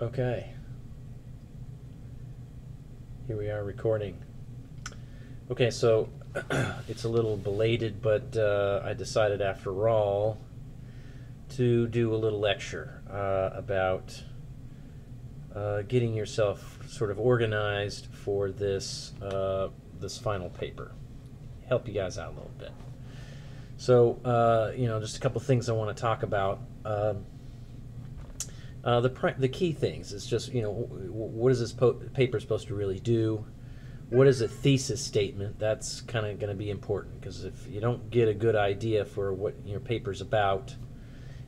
Okay, here we are recording. Okay, so it's a little belated, but I decided after all to do a little lecture about getting yourself sort of organized for this final paper. Help you guys out a little bit. So, just a couple things I want to talk about. The key things is just, what is this paper supposed to really do? What is a thesis statement? That's kind of going to be important, because if you don't get a good idea for what your paper's about,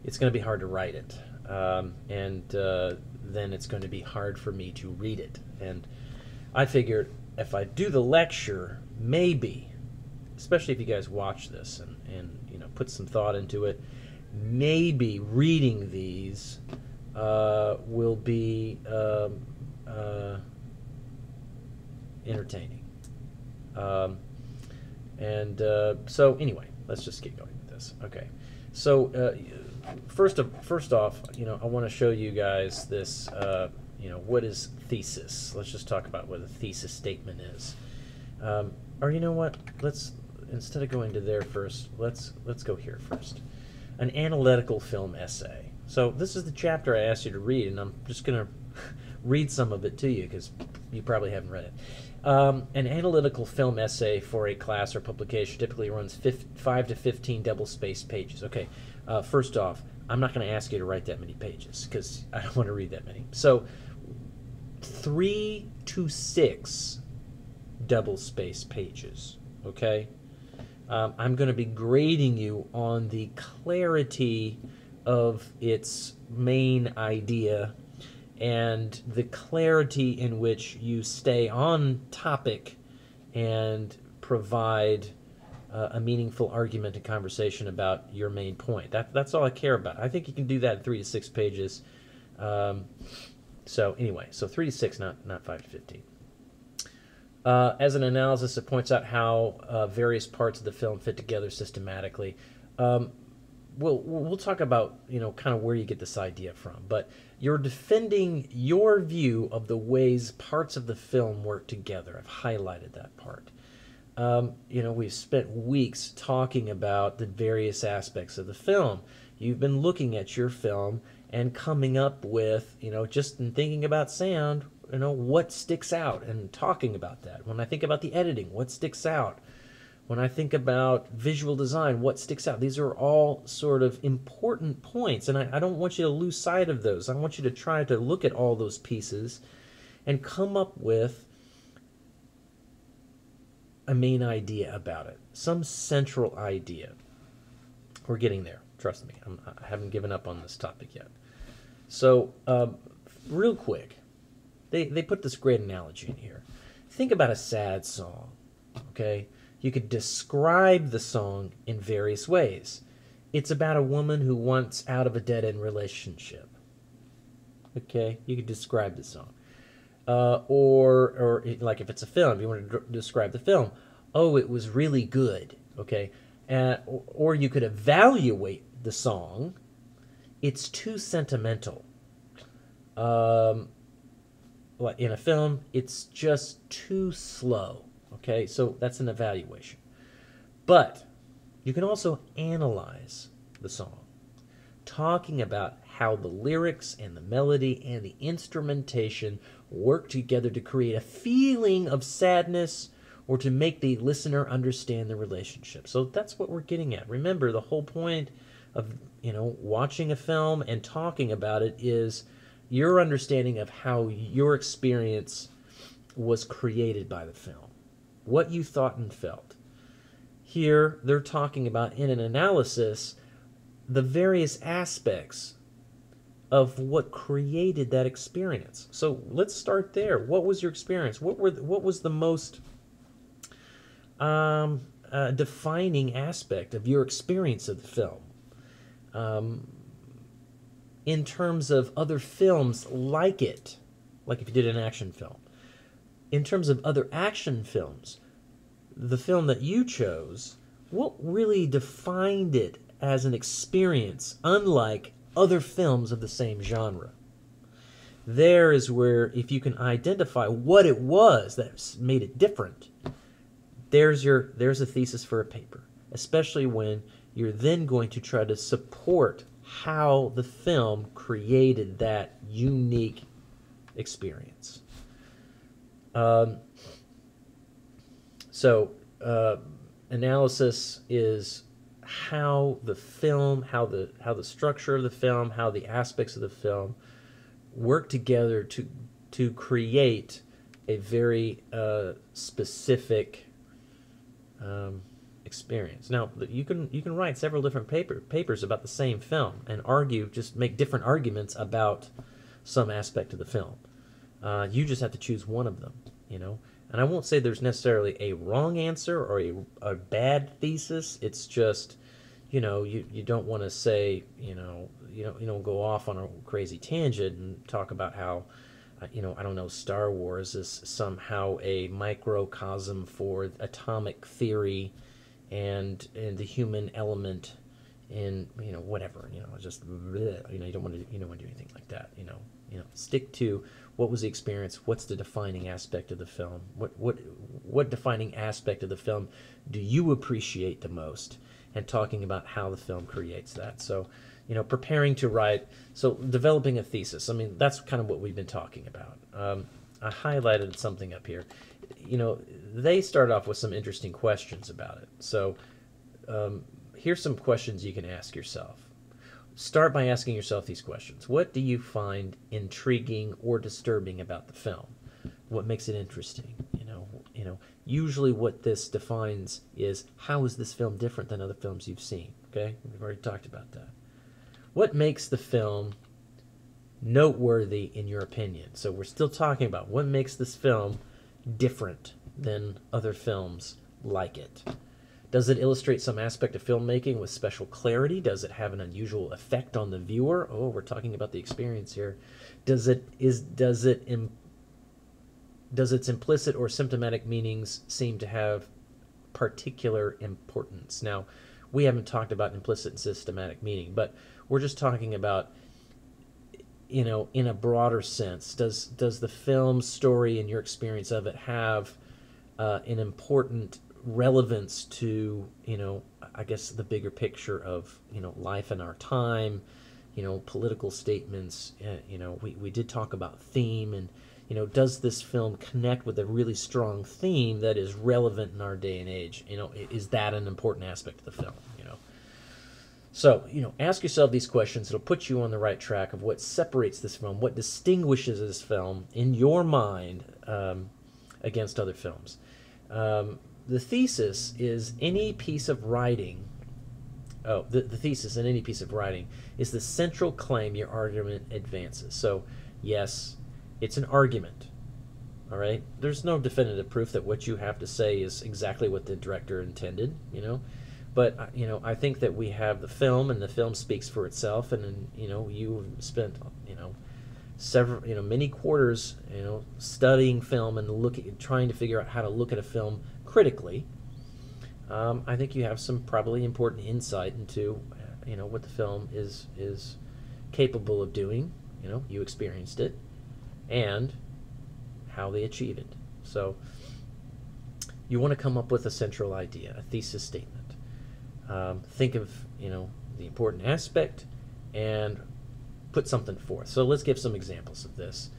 it's going to be hard to write it. And then it's going to be hard for me to read it. And I figured if I do the lecture, maybe, especially if you guys watch this and put some thought into it, maybe reading these will be entertaining. So anyway, let's just get going with this. Okay, so first off, I want to show you guys this. What is thesis? Let's just talk about what a thesis statement is. Or you know what? Let's, instead of going to there first, let's go here first. An analytical film essay. So this is the chapter I asked you to read, and I'm just going to read some of it to you because you probably haven't read it. An analytical film essay for a class or publication typically runs 5 to 15 double-spaced pages. Okay, first off, I'm not going to ask you to write that many pages because I don't want to read that many. So 3 to 6 double-spaced pages, okay? I'm going to be grading you on the clarity of its main idea and the clarity in which you stay on topic and provide a meaningful argument and conversation about your main point. That's all I care about. I think you can do that in 3 to 6 pages. So anyway, so 3 to 6, not 5 to 15. As an analysis, it points out how various parts of the film fit together systematically. We'll talk about, kind of where you get this idea from, but you're defending your view of the ways parts of the film work together. I've highlighted that part. We've spent weeks talking about the various aspects of the film. You've been looking at your film and coming up with, just in thinking about sound, what sticks out, and talking about that. When I think about the editing, what sticks out? When I think about visual design, what sticks out? These are all sort of important points, and I don't want you to lose sight of those. I want you to try to look at all those pieces and come up with a main idea about it, some central idea. We're getting there. Trust me, I haven't given up on this topic yet. So, real quick, they put this great analogy in here. Think about a sad song, okay? You could describe the song in various ways. It's about a woman who wants out of a dead-end relationship. Okay, you could describe the song. Or like if it's a film, you want to describe the film. Oh, it was really good. Okay, or you could evaluate the song. It's too sentimental. Like in a film, it's just too slow. Okay, so that's an evaluation. But you can also analyze the song, talking about how the lyrics and the melody and the instrumentation work together to create a feeling of sadness or to make the listener understand the relationship. So that's what we're getting at. Remember, the whole point of watching a film and talking about it is your understanding of how your experience was created by the film, what you thought and felt. Here, they're talking about, in an analysis, the various aspects of what created that experience. So let's start there. What was your experience? What was the most defining aspect of your experience of the film? In terms of other films like it, like if you did an action film. In terms of other action films, the film that you chose, what really defined it as an experience unlike other films of the same genre? There is where, if you can identify what it was that made it different, there's a thesis for a paper, especially when you're then going to try to support how the film created that unique experience. Analysis is how the film, how the structure of the film, how the aspects of the film work together to create a very specific experience. Now, you can write several different papers about the same film and just make different arguments about some aspect of the film. You just have to choose one of them, you know. And I won't say there's necessarily a wrong answer or a bad thesis. It's just, you know, you don't want to say, you don't go off on a crazy tangent and talk about how, I don't know, Star Wars is somehow a microcosm for atomic theory and the human element in, whatever, just bleh, you don't want to do anything like that, stick to what was the experience, what's the defining aspect of the film, what defining aspect of the film do you appreciate the most, and talking about how the film creates that. So, preparing to write, so developing a thesis, I mean, that's kind of what we've been talking about. I highlighted something up here. They start off with some interesting questions about it. So here's some questions you can ask yourself. Start by asking yourself these questions. What do you find intriguing or disturbing about the film? What makes it interesting? Usually what this defines is, how is this film different than other films you've seen? Okay, we've already talked about that. What makes the film noteworthy in your opinion? So we're still talking about what makes this film different than other films like it. Does it illustrate some aspect of filmmaking with special clarity? Does it have an unusual effect on the viewer? Oh, we're talking about the experience here. Does its implicit or symptomatic meanings seem to have particular importance? Now, we haven't talked about implicit and systematic meaning, but we're just talking about, in a broader sense. Does the film story and your experience of it have an important relevance to, I guess, the bigger picture of, life in our time, political statements? We did talk about theme, and, does this film connect with a really strong theme that is relevant in our day and age? Is that an important aspect of the film? So, ask yourself these questions. It'll put you on the right track of what separates this film, what distinguishes this film in your mind against other films. The thesis is any piece of writing. The thesis in any piece of writing is the central claim your argument advances. So, yes, it's an argument. All right? There's no definitive proof that what you have to say is exactly what the director intended, But, I think that we have the film, and the film speaks for itself, and, you've spent, several, many quarters, studying film and trying to figure out how to look at a film critically. I think you have some probably important insight into, what the film is capable of doing. You experienced it, and how they achieve it. So you want to come up with a central idea, a thesis statement. Think of, the important aspect and put something forth. So let's give some examples of this.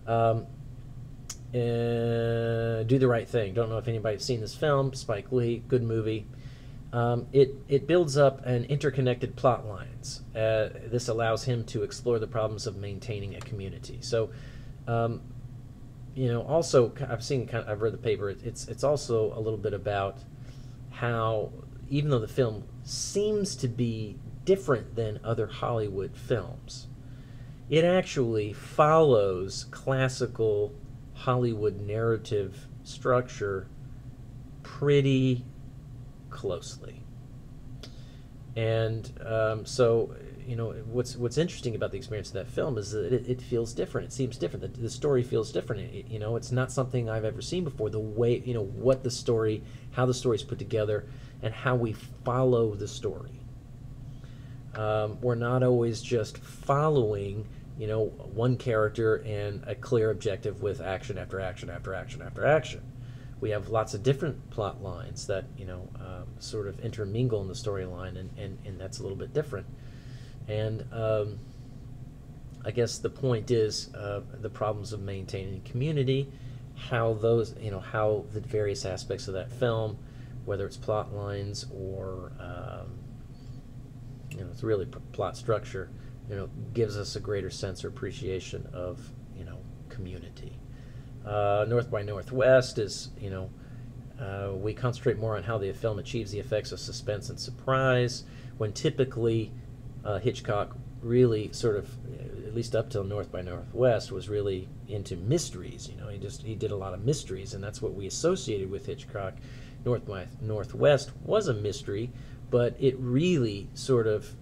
Do the Right Thing. Don't know if anybody's seen this film. Spike Lee, good movie. It builds up an interconnected plot lines. This allows him to explore the problems of maintaining a community. So, also I've read the paper. It's also a little bit about how, even though the film seems to be different than other Hollywood films, it actually follows classical Hollywood narrative structure pretty closely. And so, what's interesting about the experience of that film is that it feels different. It seems different. The story feels different. It's not something I've ever seen before. The way, how the story is put together, and how we follow the story. We're not always just following you know, one character and a clear objective with action after action after action after action. We have lots of different plot lines that, you know, sort of intermingle in the storyline, and that's a little bit different. And I guess the point is the problems of maintaining community, how those, you know, how the various aspects of that film, whether it's plot lines or you know, it's really plot structure, you know, gives us a greater sense or appreciation of, you know, community. North by Northwest is, you know, we concentrate more on how the film achieves the effects of suspense and surprise, when typically Hitchcock really sort of, at least up till North by Northwest, was really into mysteries. You know, he did a lot of mysteries, and that's what we associated with Hitchcock. North by Northwest was a mystery, but it really sort of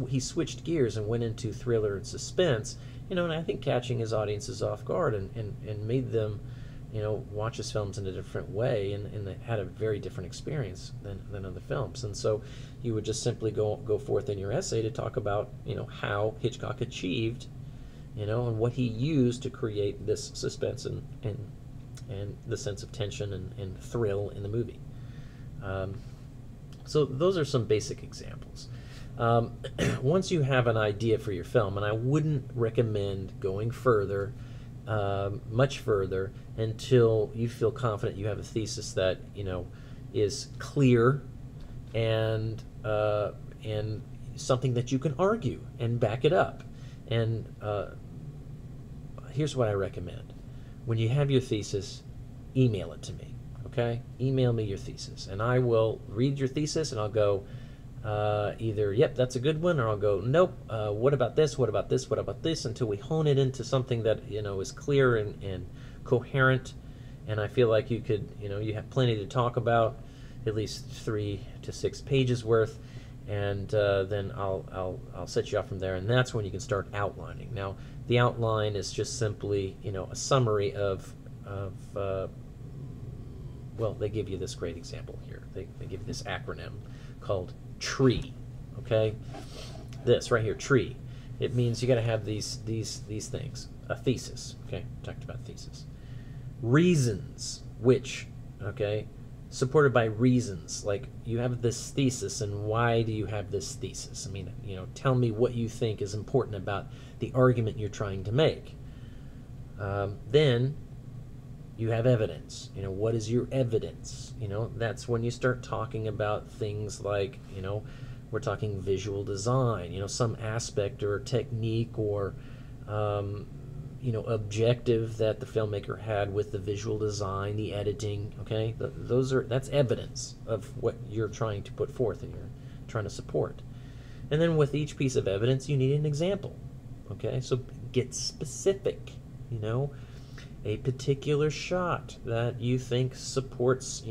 he switched gears and went into thriller and suspense, you know, and I think catching his audiences off guard and made them, you know, watch his films in a different way, and they had a very different experience than other films. And so you would just simply go forth in your essay to talk about, you know, how Hitchcock achieved, you know, and what he used to create this suspense and the sense of tension and thrill in the movie. So those are some basic examples. Once you have an idea for your film, and I wouldn't recommend going further, much further, until you feel confident you have a thesis that, you know, is clear and something that you can argue and back it up. And here's what I recommend. When you have your thesis, email it to me, okay? Email me your thesis, and I will read your thesis, and I'll go, either, yep, that's a good one, or I'll go, nope, what about this, what about this, what about this, until we hone it into something that, you know, is clear and coherent, and I feel like you could, you know, you have plenty to talk about, at least 3 to 6 pages worth, and then I'll set you off from there, and that's when you can start outlining. Now, the outline is just simply, you know, a summary of well, they give you this great example here. They give you this acronym called TREE, okay? This right here, TREE. It means you got to have these things. A thesis, okay? Talked about thesis. Reasons, which, okay? Supported by reasons, like you have this thesis, and why do you have this thesis? I mean, you know, tell me what you think is important about the argument you're trying to make. Then you have evidence. You know, what is your evidence? You know, that's when you start talking about things like, you know, we're talking visual design, you know, some aspect or technique or, you know, objective that the filmmaker had with the visual design, the editing, okay? That's evidence of what you're trying to put forth and you're trying to support. And then with each piece of evidence, you need an example, okay? So get specific, you know, a particular shot that you think supports,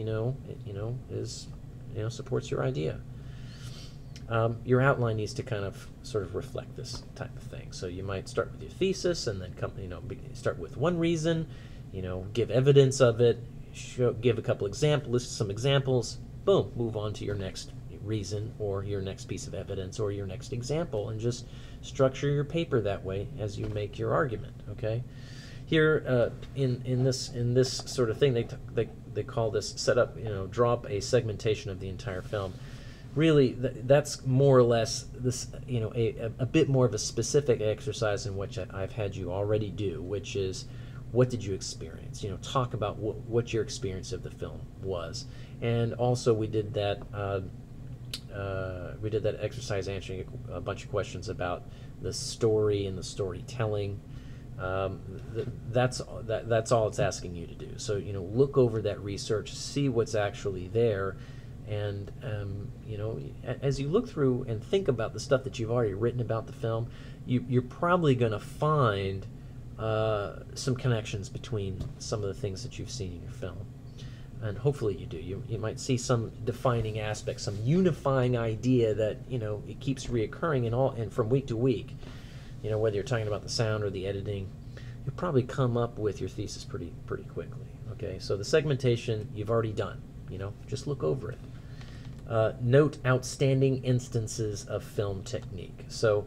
supports your idea. Your outline needs to kind of sort of reflect this type of thing. So you might start with your thesis, and then start with one reason, you know, give evidence of it, give a couple examples, list some examples, boom, move on to your next reason or your next piece of evidence or your next example, and just structure your paper that way as you make your argument. Okay. Here, in this sort of thing, they call this setup. You know, draw up a segmentation of the entire film. Really, that's more or less this. You know, a bit more of a specific exercise in which I've had you already do, which is, what did you experience? You know, talk about what your experience of the film was, and also we did that. We did that exercise answering a bunch of questions about the story and the storytelling. That's all it's asking you to do. So, you know, look over that research, see what's actually there, and you know, as you look through and think about the stuff that you've already written about the film, you're probably going to find some connections between some of the things that you've seen in your film, and hopefully you do. You might see some defining aspect, some unifying idea that, you know, it keeps reoccurring and from week to week. You know, whether you're talking about the sound or the editing, you'll probably come up with your thesis pretty quickly. Okay, so the segmentation you've already done. You know, just look over it. Note outstanding instances of film technique. So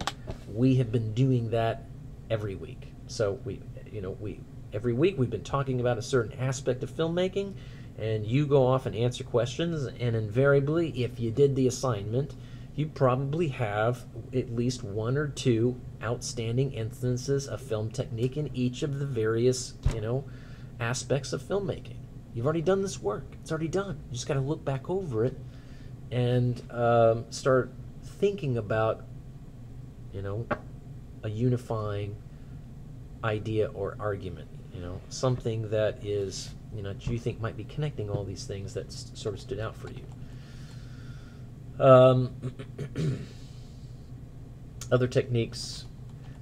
we have been doing that every week. So every week we've been talking about a certain aspect of filmmaking, and you go off and answer questions, and invariably, if you did the assignment, you probably have at least one or two outstanding instances of film technique in each of the various, aspects of filmmaking. You've already done this work. It's already done. You just got to look back over it and start thinking about, a unifying idea or argument, something that is, that you think might be connecting all these things that sort of stood out for you. Other techniques,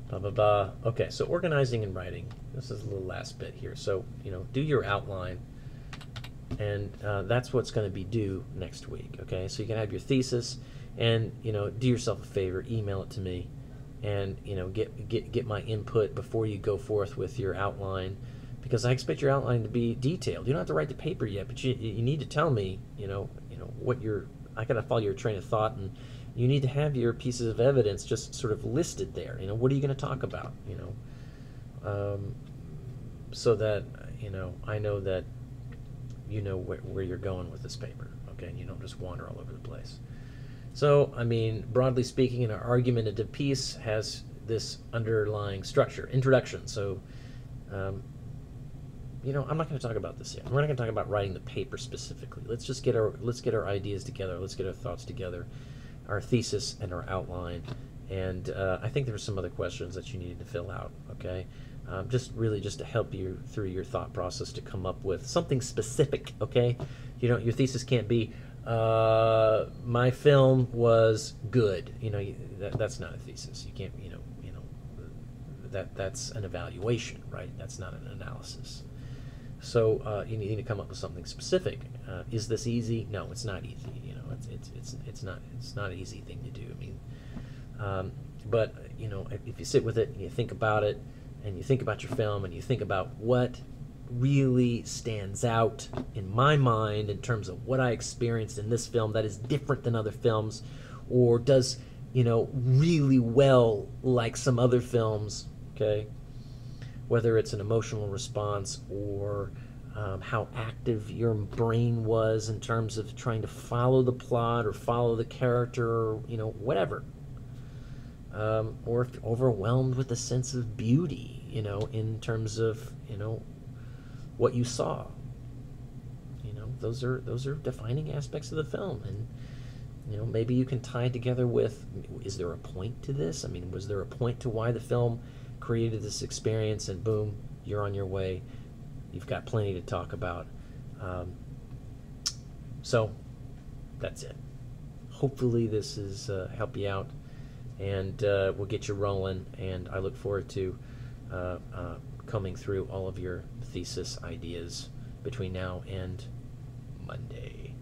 blah, blah, blah. Okay, so organizing and writing. This is the last bit here. So, do your outline, and that's what's going to be due next week, okay? So you can have your thesis, and, do yourself a favor, email it to me, and, get my input before you go forth with your outline, because I expect your outline to be detailed. You don't have to write the paper yet, but you need to tell me, what I got to follow your train of thought, and you need to have your pieces of evidence just sort of listed there. What are you going to talk about? So that I know that where you're going with this paper, okay, and you don't just wander all over the place. So, broadly speaking, an argumentative piece has this underlying structure, introduction. So, I'm not going to talk about this yet. We're not going to talk about writing the paper specifically. Let's get our ideas together. Let's get our thoughts together, our thesis and our outline. And I think there were some other questions that you needed to fill out. Okay, just to help you through your thought process to come up with something specific. Okay, your thesis can't be my film was good. That's not a thesis. You can't. That's an evaluation, right? That's not an analysis. So you need to come up with something specific. Is this easy? No, it's not easy. It's not an easy thing to do. But if you sit with it and you think about it, and you think about your film, and you think about what really stands out in my mind in terms of what I experienced in this film that is different than other films, or does really well like some other films, okay? Whether it's an emotional response or how active your brain was in terms of trying to follow the plot or follow the character, or whatever. Or if you're overwhelmed with a sense of beauty, in terms of, what you saw. Those are defining aspects of the film. And, maybe you can tie it together with, is there a point to this? Was there a point to why the film created this experience, and boom, you're on your way. You've got plenty to talk about. So that's it. Hopefully this is help you out, and we'll get you rolling, and I look forward to coming through all of your thesis ideas between now and Monday.